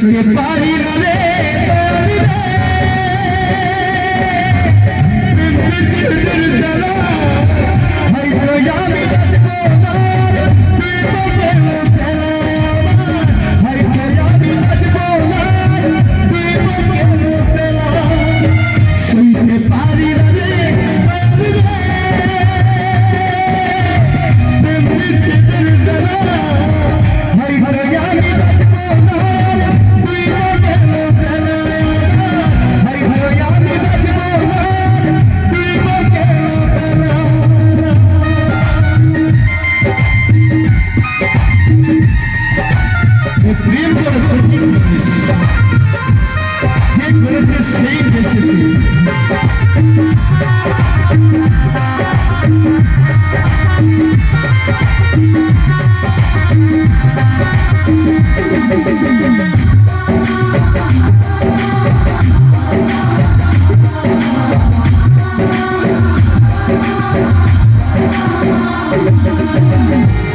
সইতে পারি না রে বিচ্ছেদের জ্বালা হয়তো আমি বাঁচবো না তুই বদলে ফেলা হয়তো আমি বাঁচবো না তুই বদলে ফেলা সইতে পারি না রে বিচ্ছেদের জ্বালা হয়তো আমি বাঁচবো না তুই বদলে ফেলা হয়তো আমি বাঁচবো না তুই বদলে ফেলা প্রেম করে কঠিন জিনিস যে করেছে সেই বেঁচেছে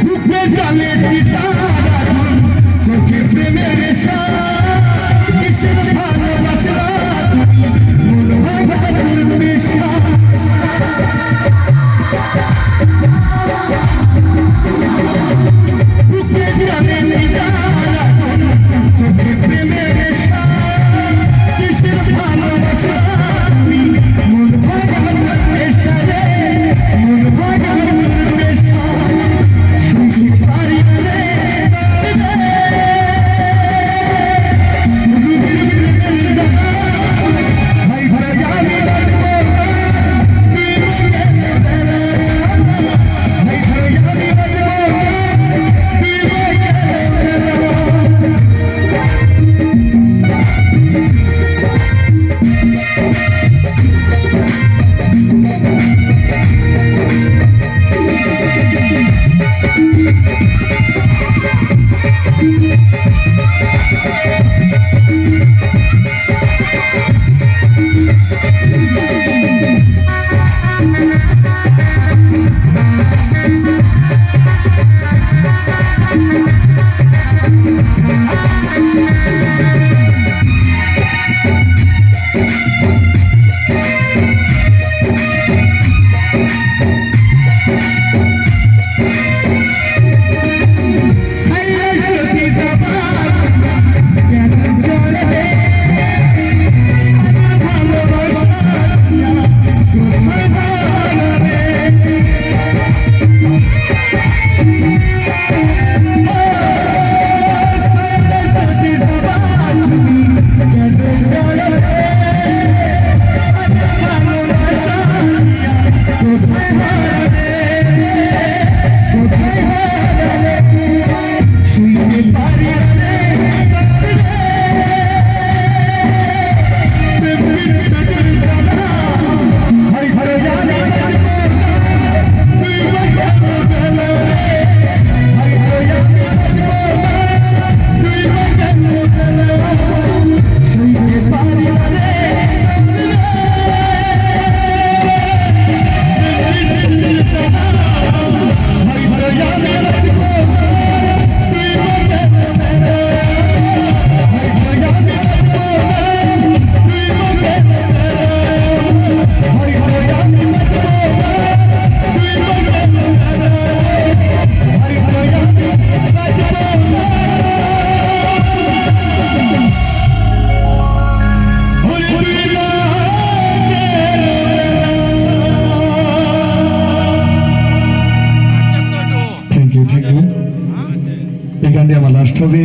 বুকে জানে চিতারা চোখে প্রেমের নেশা কিসের ভালোবাসা মন ভাঙার নেশা বুকে জানে চিতারা চোখে প্রেমের নেশা কিসের ভালোবাসা মন ভাঙার নেশা রে মন ভাঙার নেশা সইতে পারি না রে এই গানটি আমার লাস্ট হবে।